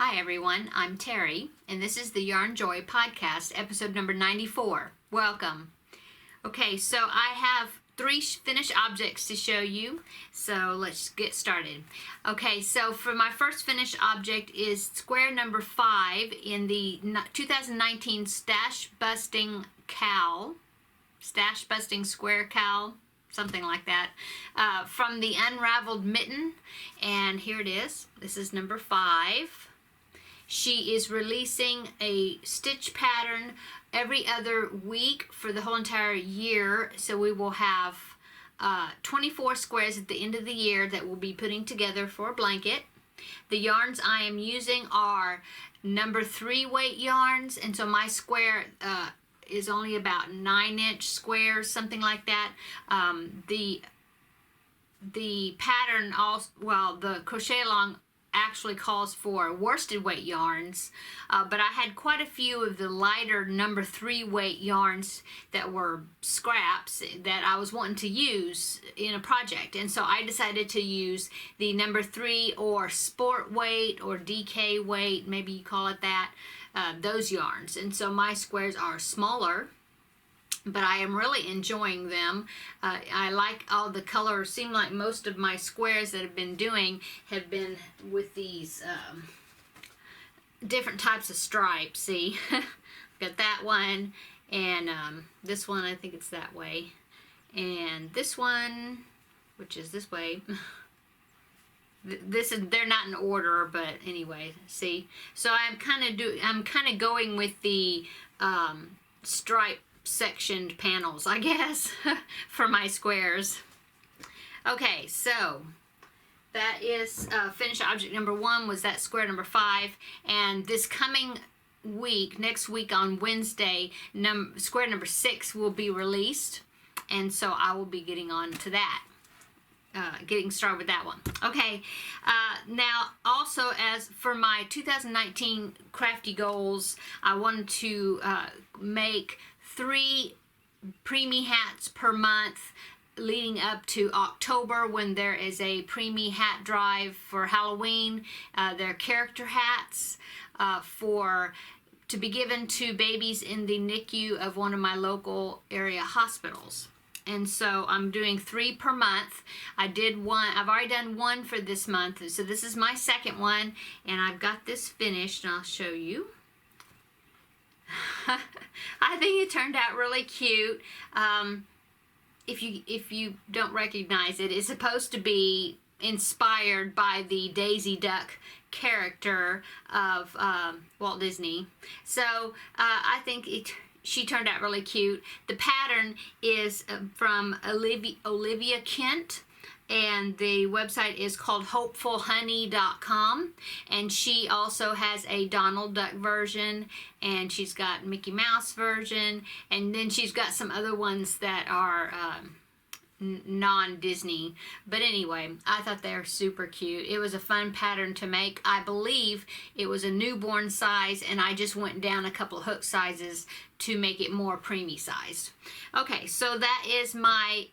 Hi everyone, I'm Terry, and this is the Yarnjoy podcast, episode number 94. Welcome. Okay, so I have 3 finished objects to show you, so let's get started. Okay, so for my first finished object is square number 5 in the 2019 Stash Busting Square Cowl, something like that, from the Unraveled Mitten, and here it is. This is number 5. She is releasing a stitch pattern every other week for the whole entire year, so we will have 24 squares at the end of the year that we'll be putting together for a blanket. The yarns I am using are number 3 weight yarns, and so my square is only about 9-inch squares, something like that. The pattern also, well, the crochet along actually calls for worsted weight yarns, but I had quite a few of the lighter number 3 weight yarns that were scraps that I was wanting to use in a project, and so I decided to use the number 3 or sport weight or DK weight, maybe you call it that, those yarns. And so my squares are smaller, but I am really enjoying them. I like all the colors. Seem like most of my squares that I've been doing have been with these different types of stripes. See, got that one, and this one, I think it's that way, and this one, which is this way. They're not in order, but anyway, see. So I'm kind of going with the stripe sectioned panels, I guess, for my squares. Okay, so that is finished object number 1 was that square number 5, and this coming week, next week on Wednesday, square number 6 will be released, and so I will be getting on to that. Getting started with that one. Okay, now also as for my 2019 Crafty Goals, I wanted to make 3 preemie hats per month leading up to October, when there is a preemie hat drive for Halloween. They're character hats to be given to babies in the NICU of one of my local area hospitals. And so I'm doing 3 per month. I did one, I've already done 1 for this month, so this is my second one, and I've got this finished, and I'll show you. I think it turned out really cute. If you don't recognize it, it's supposed to be inspired by the Daisy Duck character of Walt Disney. So I think she turned out really cute. The pattern is from Olivia Kent, and the website is called hopefulhoney.com, and she also has a Donald Duck version, and she's got Mickey Mouse version, and then she's got some other ones that are non-Disney. But anyway, I thought they were super cute. It was a fun pattern to make. I believe it was a newborn size, and I just went down a couple of hook sizes to make it more preemie sized. Okay, so that is my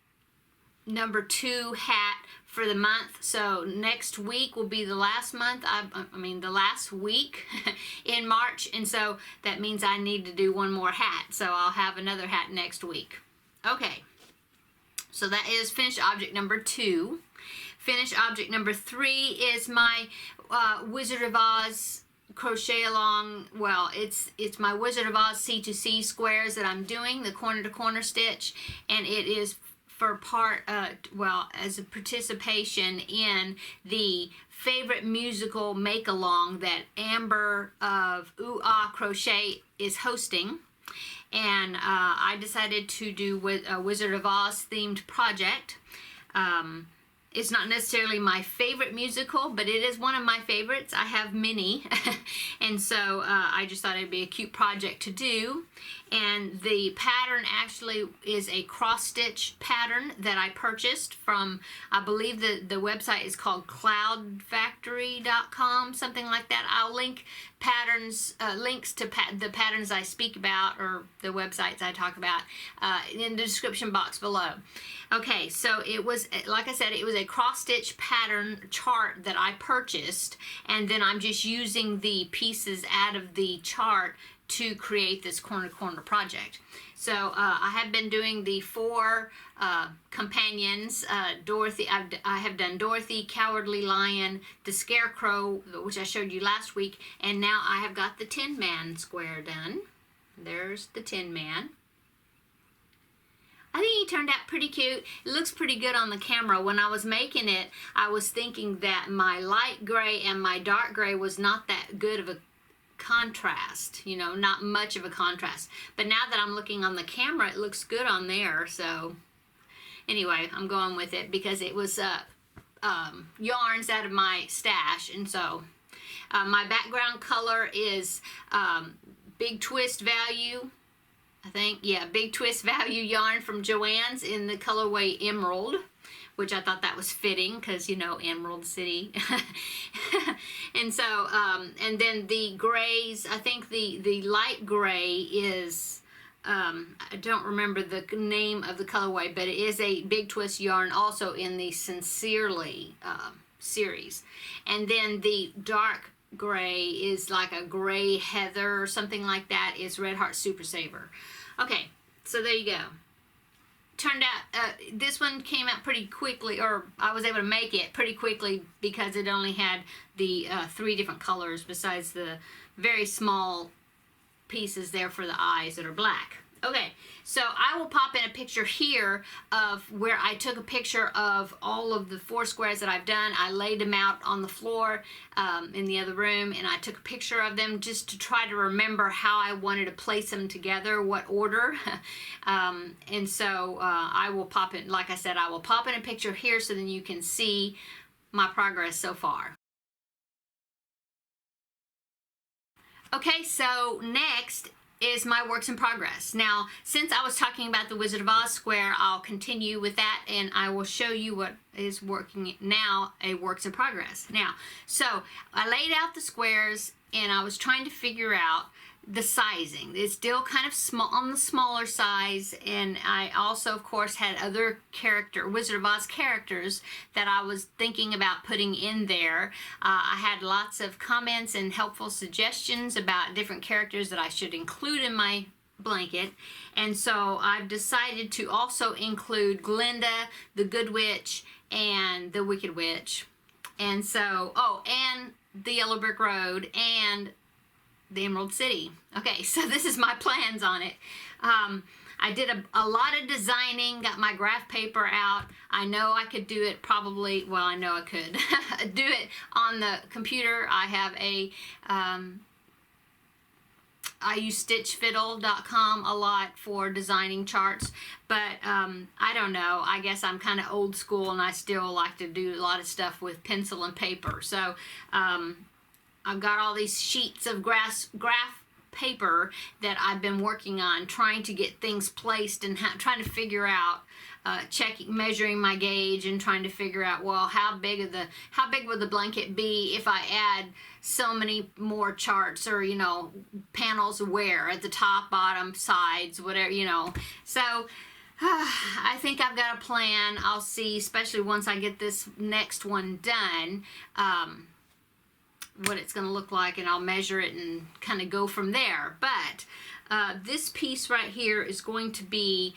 number 2 hat for the month. So next week will be the last month, the last week in March, and so that means I need to do 1 more hat, so I'll have another hat next week. Okay, so that is finished object number 2. Finished object number 3 is my Wizard of Oz crochet along. Well, it's my Wizard of Oz C2C squares that I'm doing, the corner to corner stitch, and it is for as a participation in the favorite musical make-along that Amber of Ooh Ah Crochet is hosting. And I decided to do with a Wizard of Oz themed project. It's not necessarily my favorite musical, but it is one of my favorites. I have many, and so I just thought it'd be a cute project to do. And the pattern actually is a cross-stitch pattern that I purchased from, I believe the website is called cloudfactory.com, something like that. I'll link links to the patterns I speak about, or the websites I talk about, in the description box below. Okay, so it was, like I said, it was a cross-stitch pattern chart that I purchased, and then I'm just using the pieces out of the chart to create this corner project. So I have been doing the 4 companions. Dorothy, I have done Dorothy, Cowardly Lion, the Scarecrow, which I showed you last week, and now I have got the Tin Man square done. There's the Tin Man. I think he turned out pretty cute. It looks pretty good on the camera. When I was making it, I was thinking that my light gray and my dark gray was not that good of a contrast, you know, not much of a contrast. But now that I'm looking on the camera, it looks good on there. So anyway, I'm going with it because it was yarns out of my stash. And so my background color is Big Twist Value. I think, yeah, Big Twist Value yarn from Joann's in the colorway Emerald, which I thought that was fitting because, you know, Emerald City. And so, and then the grays, I think the light gray is, I don't remember the name of the colorway, but it is a Big Twist yarn also in the Sincerely series. And then the dark gray is like a gray heather or something like that, is Red Heart Super Saver. Okay, so there you go. Turned out, this one came out pretty quickly, or I was able to make it pretty quickly because it only had the 3 different colors besides the very small pieces there for the eyes that are black. Okay, so I will pop in a picture here of where I took a picture of all of the 4 squares that I've done. I laid them out on the floor in the other room, and I took a picture of them just to try to remember how I wanted to place them together, what order. And so I will pop in, like I said, I will pop in a picture here so then you can see my progress so far. Okay, so next is my works in progress. Now, since I was talking about the Wizard of Oz square, I'll continue with that and I will show you what is working now, a works in progress. Now, so I laid out the squares and I was trying to figure out the sizing. It's still kind of small, on the smaller size, and I also, of course, had other Wizard of Oz characters that I was thinking about putting in there. I had lots of comments and helpful suggestions about different characters that I should include in my blanket, and so I've decided to also include Glinda, the Good Witch, and the Wicked Witch, and so, oh, and the Yellow Brick Road, and the Emerald City. Okay, so this is my plans on it. I did a lot of designing, got my graph paper out. I know I could do it probably, well, I know I could do it on the computer. I have a, I use stitchfiddle.com a lot for designing charts, but I don't know. I guess I'm kind of old school and I still like to do a lot of stuff with pencil and paper. So I've got all these sheets of graph paper that I've been working on, trying to get things placed and trying to figure out, measuring my gauge and trying to figure out, well, how big would the blanket be if I add so many more charts or, you know, panels where at the top, bottom, sides, whatever, you know. So I think I've got a plan. I'll see, especially once I get this next one done, what it's going to look like, and I'll measure it and kind of go from there. But this piece right here is going to be,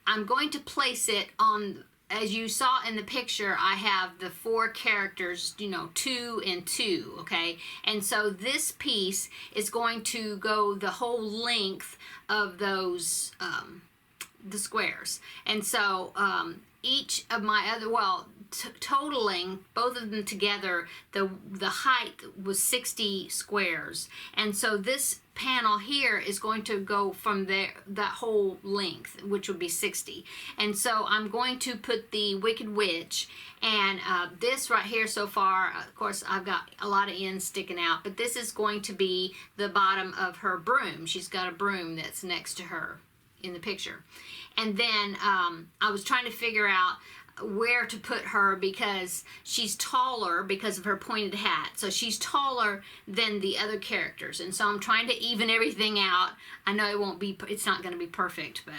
I'm going to place it on, as you saw in the picture, I have the 4 characters, you know, 2 and 2, okay? And so this piece is going to go the whole length of those, the squares. And so each of my other, well, totaling both of them together, the height was 60 squares, and so this panel here is going to go from there, that whole length, which would be 60. And so I'm going to put the Wicked Witch, and this right here so far, of course I've got a lot of ends sticking out, but this is going to be the bottom of her broom. She's got a broom that's next to her in the picture. And then I was trying to figure out where to put her because she's taller because of her pointed hat. So she's taller than the other characters. And so I'm trying to even everything out. I know it won't be, it's not going to be perfect, but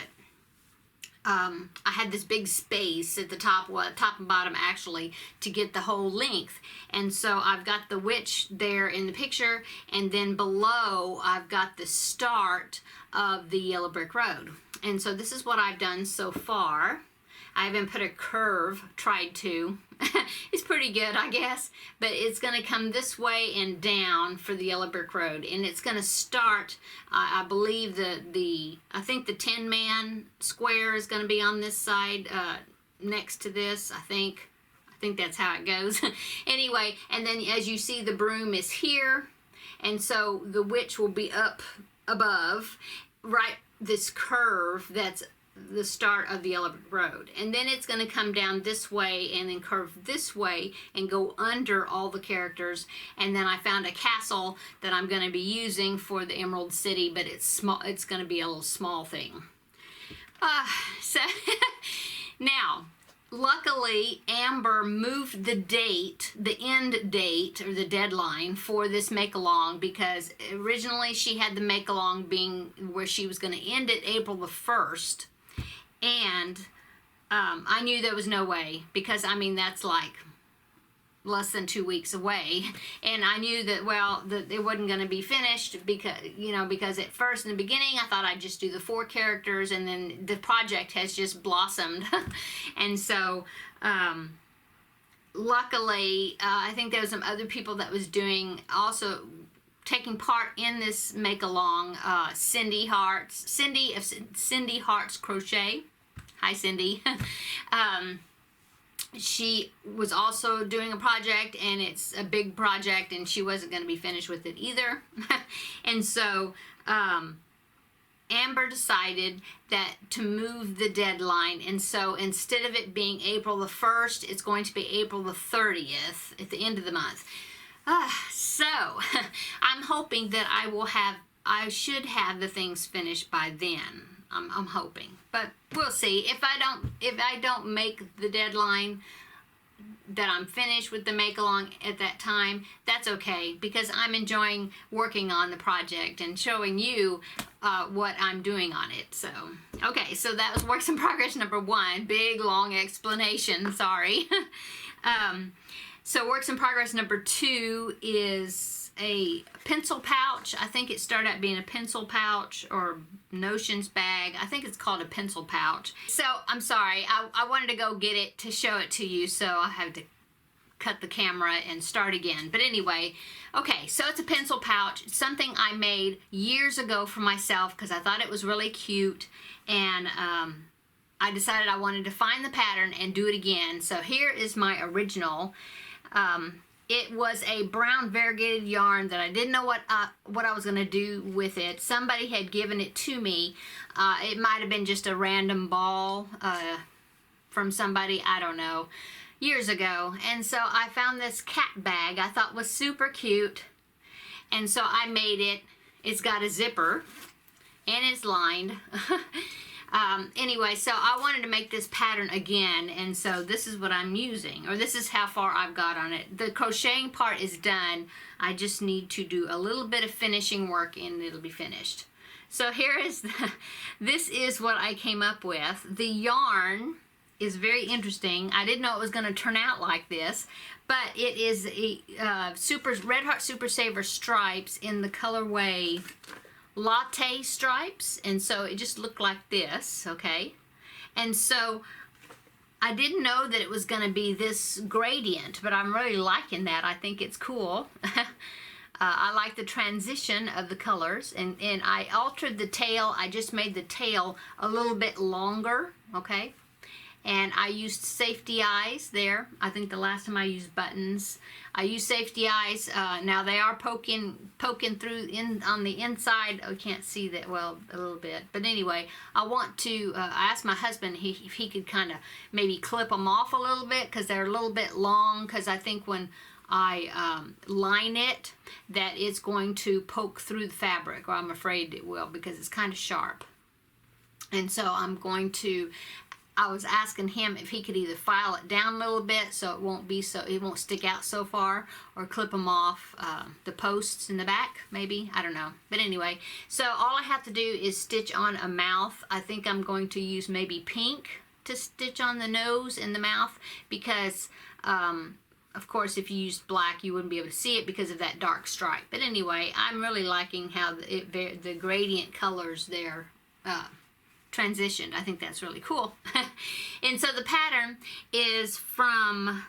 I had this big space at the top, well, top and bottom actually, to get the whole length. And so I've got the witch there in the picture, and then below I've got the start of the yellow brick road. And so this is what I've done so far. I haven't put a curve, tried to. It's pretty good, I guess, but it's going to come this way and down for the yellow brick road, and it's going to start, I believe I think the 10-man square is going to be on this side, next to this, I think that's how it goes. Anyway, and then as you see, the broom is here, and so the witch will be up above, right, this curve that's the start of the yellow brick road, and then it's going to come down this way and then curve this way and go under all the characters. And then I found a castle that I'm going to be using for the Emerald City, but it's small. It's going to be a little small thing. So now, luckily, Amber moved the date, the end date, or the deadline for this make-along, because originally she had the make-along being where she was going to end it April the 1st. And I knew there was no way, because I mean that's like less than 2 weeks away, and I knew that, well, that it wasn't going to be finished, because because at first in the beginning I thought I'd just do the 4 characters, and then the project has just blossomed. And so luckily I think there was some other people that was doing also taking part in this make along. Cindy of Cindy Hearts Crochet. Hi, Cindy. She was also doing a project, and it's a big project, and she wasn't going to be finished with it either. And so Amber decided that to move the deadline, and so instead of it being April the 1st, it's going to be April the 30th at the end of the month. So I'm hoping that I should have the things finished by then. I'm hoping, but we'll see. If I don't make the deadline, that I'm finished with the make along at that time, that's okay, because I'm enjoying working on the project and showing you what I'm doing on it. So okay, so that was works in progress number 1. Big long explanation, sorry. So works in progress number 2 is a pencil pouch. I think it started out being a pencil pouch or notions bag. I think it's called a pencil pouch. So I'm sorry, I wanted to go get it to show it to you, so I have to cut the camera and start again. But anyway, okay, so it's a pencil pouch. It's something I made years ago for myself because I thought it was really cute, and I decided I wanted to find the pattern and do it again. So here is my original. It was a brown variegated yarn that I didn't know what I was going to do with it. Somebody had given it to me. It might have been just a random ball from somebody, I don't know, years ago. And so I found this cat bag I thought was super cute. And so I made it. It's got a zipper and it's lined. Anyway, so I wanted to make this pattern again, and so this is what I'm using, or this is how far I've got on it. The crocheting part is done. I just need to do a little bit of finishing work and it'll be finished. So here is this is what I came up with. The yarn is very interesting. I didn't know it was going to turn out like this, but it is a Red Heart Super Saver stripes in the colorway latte stripes, and so it just looked like this, okay? And so I didn't know that it was going to be this gradient, but I'm really liking that. I think it's cool. I like the transition of the colors, and I altered the tail. I just made the tail a little bit longer, okay? And I used safety eyes there. I think the last time I used buttons. I used safety eyes. Now they are poking through on the inside. I can't see that well a little bit. But anyway, I want to, I asked my husband if he could kind of maybe clip them off a little bit because they're a little bit long, because I think when I line it that it's going to poke through the fabric, or I'm afraid it will, because it's kind of sharp. And so I'm going to I was asking him if he could either file it down a little bit so it won't stick out so far, or clip them off the posts in the back, maybe, I don't know. But anyway, so all I have to do is stitch on a mouth. I think I'm going to use maybe pink to stitch on the nose and the mouth, because of course if you used black you wouldn't be able to see it because of that dark stripe. But anyway, I'm really liking how the gradient colors there transitioned. I think that's really cool. And so the pattern is from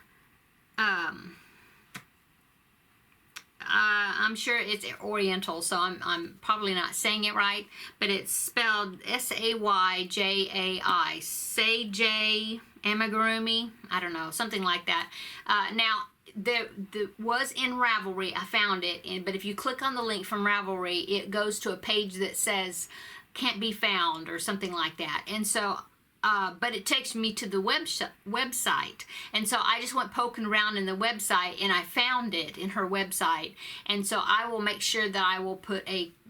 I'm sure it's Oriental, so I'm probably not saying it right, but it's spelled S-A-Y-J-A-I, Say Amigurumi, I don't know, something like that. Now, the was in Ravelry, I found it, but if you click on the link from Ravelry, it goes to a page that says can't be found or something like that. And so but it takes me to the website, and so I just went poking around in the website and I found it in her website. And so I will make sure that I will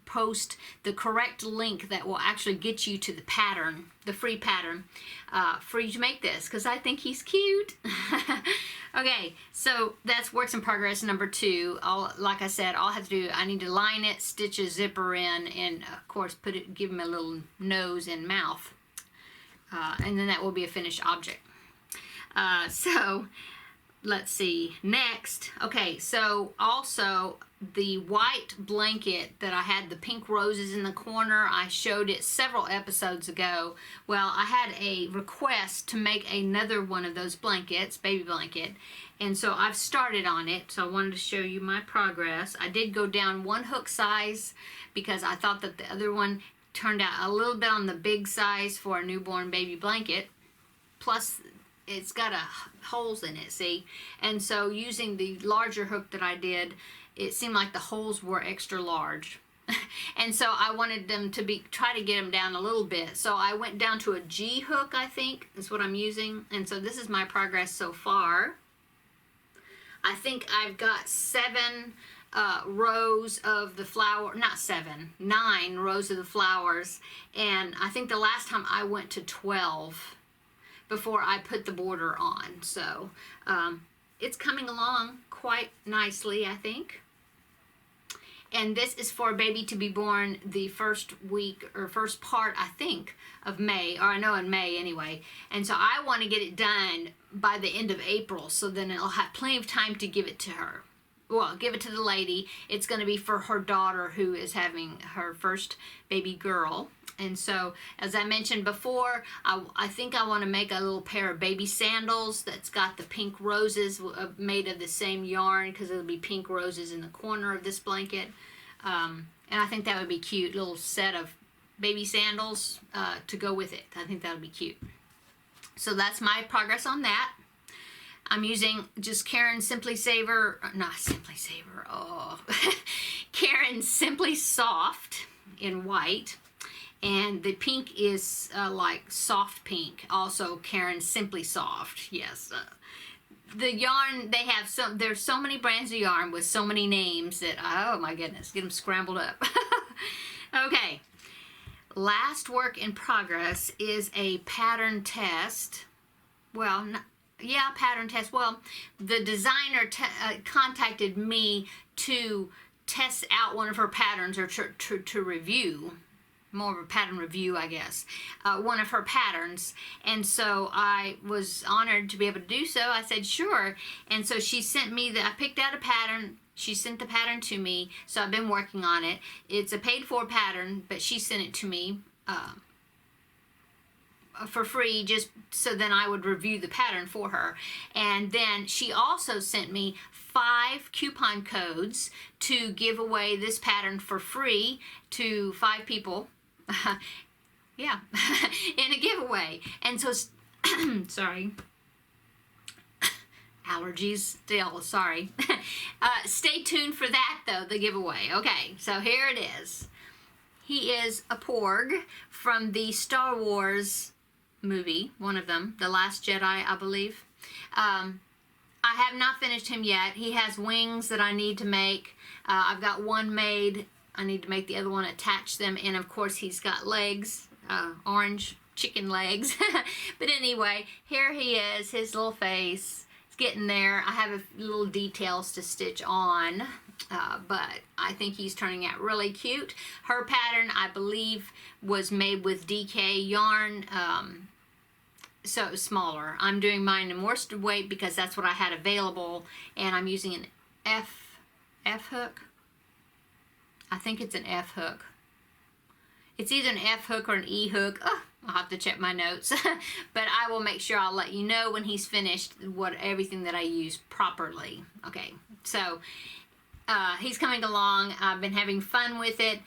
post the correct link that will actually get you to the pattern, the free pattern, for you to make this, because I think he's cute. Okay, so that's works in progress number 2. Like I said, all I have to do, I need to line it, stitch a zipper in, and of course give him a little nose and mouth. And then that will be a finished object. So let's see, next. Okay, so also the white blanket that I had the pink roses in the corner, I showed it several episodes ago. Well, I had a request to make another one of those blankets, baby blanket, and so I've started on it. So I wanted to show you my progress. I did go down 1 hook size because I thought that the other one turned out a little bit on the big size for a newborn baby blanket. Plus, it's got holes in it, see? And so using the larger hook that I did, it seemed like the holes were extra large. And so I wanted them to try to get them down a little bit. So I went down to a G hook, I think, is what I'm using. And so this is my progress so far. I think I've got 7 rows of the flower, not 7, 9 rows of the flowers, and I think the last time I went to 12 before I put the border on. So it's coming along quite nicely, I think. And this is for a baby to be born the first week or first part, I think, of May, or I know in May anyway. And so I want to get it done by the end of April, so then it'll have plenty of time to give it to her. Well, give it to the lady. It's going to be for her daughter who is having her first baby girl. And so, as I mentioned before, I think I want to make a little pair of baby sandals that's got the pink roses made of the same yarn, because it'll be pink roses in the corner of this blanket. And I think that would be cute, little set of baby sandals to go with it. I think that would be cute. So that's my progress on that. I'm using just Karen Simply Saver, not Simply Saver, oh, Karen Simply Soft in white. And the pink is like soft pink, also Karen Simply Soft, yes. The yarn, they have there's so many brands of yarn with so many names that, oh my goodness, get them scrambled up. Okay, last work in progress is a pattern test. Well, pattern test. Well, the designer contacted me to test out one of her patterns, or to review, more of a pattern review, I guess, one of her patterns. And so I was honored to be able to do so. I said, sure. And so she sent me I picked out a pattern. She sent the pattern to me, so I've been working on it. It's a paid-for pattern, but she sent it to me for free, just so then I would review the pattern for her. And then she also sent me 5 coupon codes to give away this pattern for free to 5 people. Yeah, in a giveaway. And so, sorry, allergies still, sorry. Stay tuned for that though, the giveaway. Okay, so here it is. He is a Porg from the Star Wars movie, one of them, The Last Jedi, I believe. I have not finished him yet. He has wings that I need to make. I've got one made. I need to make the other one, attach them, and of course he's got legs, orange chicken legs. But anyway, here he is, his little face. It's getting there. I have a little details to stitch on, but I think he's turning out really cute. Her pattern, I believe, was made with DK yarn, so it was smaller. I'm doing mine in worsted weight because that's what I had available, and I'm using an F hook. I think it's an F hook. It's either an F hook or an E hook. Oh, I'll have to check my notes. But I will make sure I'll let you know when he's finished everything that I use properly. Okay, so he's coming along. I've been having fun with it.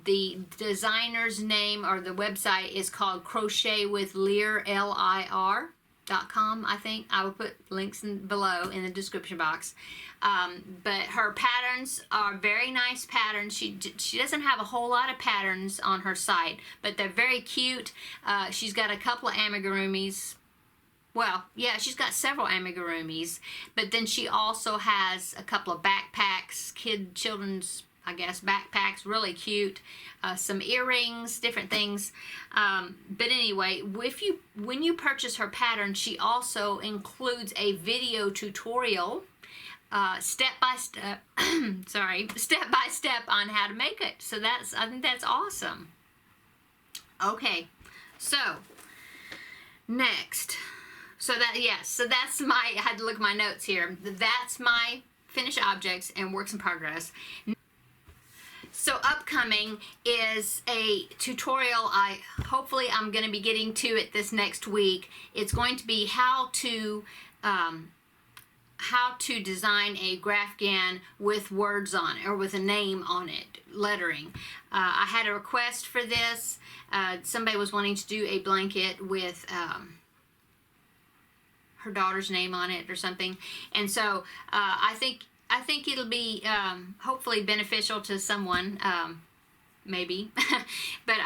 The designer's name or the website is called Crochet with Lir, LIR.com, I think. I will put links below in the description box. But her patterns are very nice patterns. She doesn't have a whole lot of patterns on her site, but they're very cute. She's got a couple of amigurumis. Well, yeah, she's got several amigurumis, but then she also has a couple of backpacks, children's, I guess, backpacks, really cute. Some earrings, different things. But anyway, when you purchase her pattern, she also includes a video tutorial, step by step, step by step on how to make it. So I think that's awesome. Okay, so next. So that's I had to look at my notes here. That's my finished objects and works in progress. So upcoming is a tutorial. Hopefully I'm going to be getting to it this next week. It's going to be how to design a Grafgan with words on it, or with a name on it, lettering. I had a request for this. Somebody was wanting to do a blanket with her daughter's name on it or something, and so I think it'll be hopefully beneficial to someone, maybe. But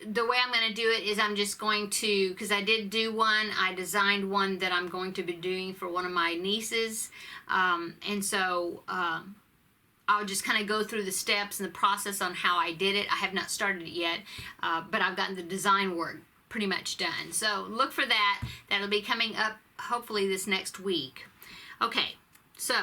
the way I'm going to do it is I'm just going to, because I did do one, I designed one that I'm going to be doing for one of my nieces, and so I'll just kind of go through the steps and the process on how I did it. I have not started it yet, but I've gotten the design work pretty much done. So look for that. That'll be coming up hopefully this next week. Okay, so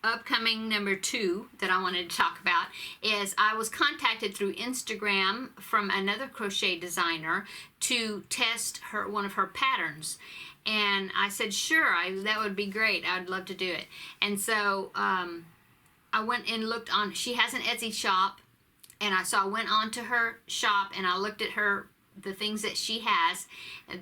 upcoming number 2 that I wanted to talk about is I was contacted through Instagram from another crochet designer to test one of her patterns, and I said sure, that would be great, I'd love to do it. And so I went and looked on, she has an Etsy shop, and I went on to her shop and I looked at the things that she has,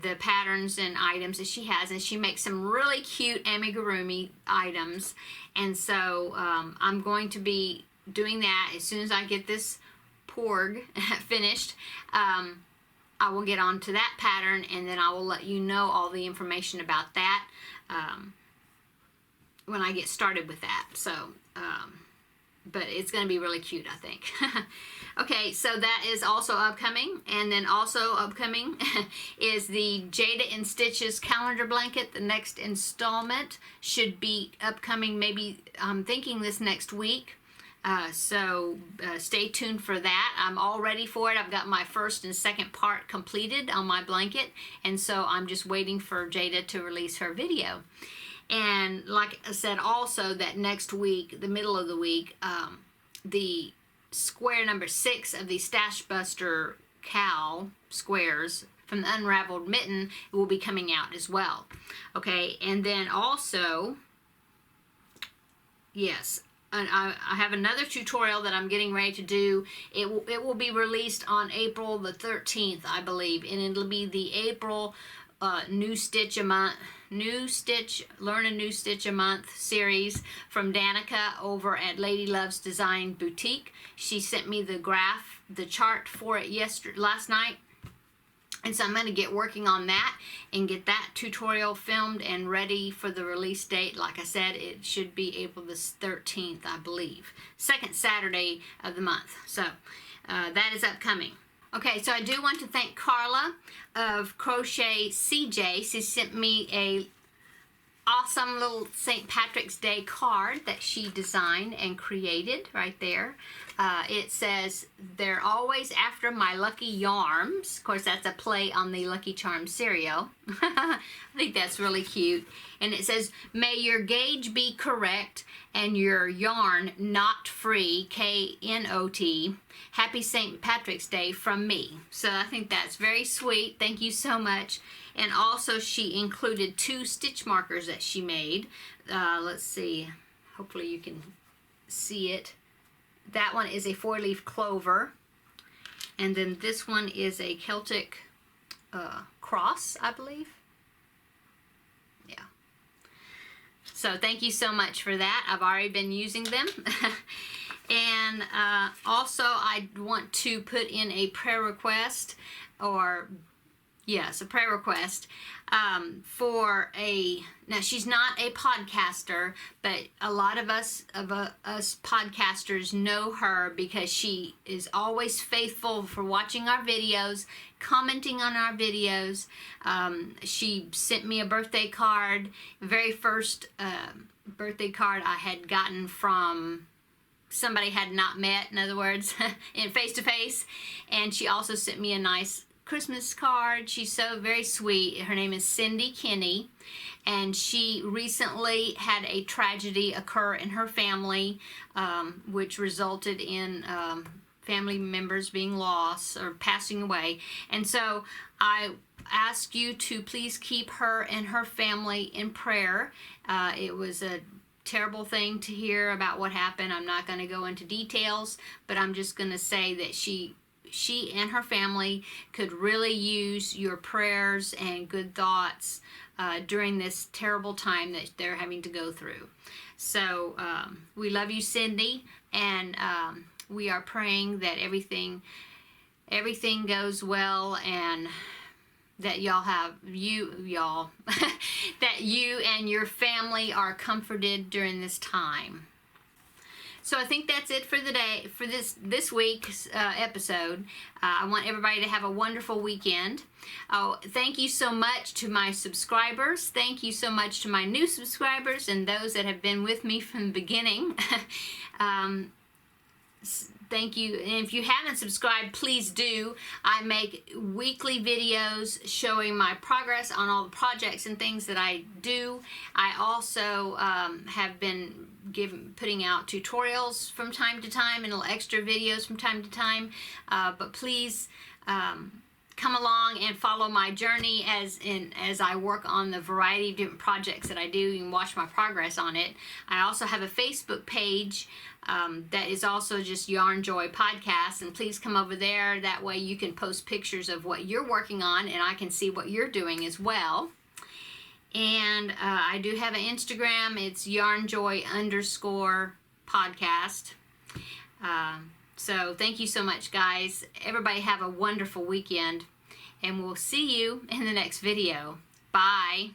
the patterns and items that she has, and she makes some really cute amigurumi items. And so I'm going to be doing that as soon as I get this porg finished. I will get on to that pattern, and then I will let you know all the information about that when I get started with that. So but it's going to be really cute, I think. Okay, so that is also upcoming, and then also upcoming is the Jada in Stitches calendar blanket. The next installment should be upcoming, maybe I'm thinking this next week. So stay tuned for that. I'm all ready for it. I've got my first and second part completed on my blanket, and so I'm just waiting for Jada to release her video. And like I said also, that next week, the middle of the week, the square number 6 of the Stash Buster cowl squares from the Unraveled Mitten will be coming out as well. Okay, and then also, yes, I have another tutorial that I'm getting ready to do. It will be released on April the 13th, I believe, and it'll be the April New Stitch a Month, Learn a New Stitch a Month series from Danica over at Lady Loves Design Boutique. She sent me the chart for it last night, and so I'm going to get working on that and get that tutorial filmed and ready for the release date. Like I said, it should be April the 13th, I believe, second Saturday of the month. So that is upcoming. Okay, so I do want to thank Carla of Crochet CJ. She sent me a awesome little St. Patrick's Day card that she designed and created right there. It says, they're always after my Lucky Charms. Of course, that's a play on the Lucky Charms cereal. I think that's really cute. And it says, may your gauge be correct and your yarn not free, K-N-O-T. Happy St. Patrick's Day from me. So I think that's very sweet. Thank you so much. And also she included 2 stitch markers that she made. Let's see. Hopefully you can see it. That one is a 4-leaf clover. And then this one is a Celtic cross, I believe. Yeah. So thank you so much for that. I've already been using them. And also I want to put in a prayer request, or yes, a prayer request for now she's not a podcaster, but a lot of us podcasters know her because she is always faithful for watching our videos, commenting on our videos. She sent me a birthday card, the very first birthday card I had gotten from somebody I had not met, in other words, in face-to-face. And she also sent me a nice Christmas card. She's so very sweet. Her name is Cindy Kinney, and she recently had a tragedy occur in her family, which resulted in family members being lost or passing away. And so I ask you to please keep her and her family in prayer. It was a terrible thing to hear about what happened. I'm not going to go into details, but I'm just going to say that she and her family could really use your prayers and good thoughts during this terrible time that they're having to go through. So we love you, Cindy, and we are praying that everything goes well, and that that you and your family are comforted during this time. So I think that's it for the day, for this week's episode. I want everybody to have a wonderful weekend. Oh, thank you so much to my subscribers. Thank you so much to my new subscribers and those that have been with me from the beginning. Thank you. And if you haven't subscribed, please do. I make weekly videos showing my progress on all the projects and things that I do. I also have been putting out tutorials from time to time and little extra videos from time to time. But please come along and follow my journey as I work on the variety of different projects that I do. You can watch my progress on it. I also have a Facebook page that is also just Yarnjoy Podcast, and please come over there. That way you can post pictures of what you're working on, and I can see what you're doing as well. And I do have an Instagram. It's Yarnjoy_podcast. So thank you so much, guys. Everybody have a wonderful weekend, and we'll see you in the next video. Bye.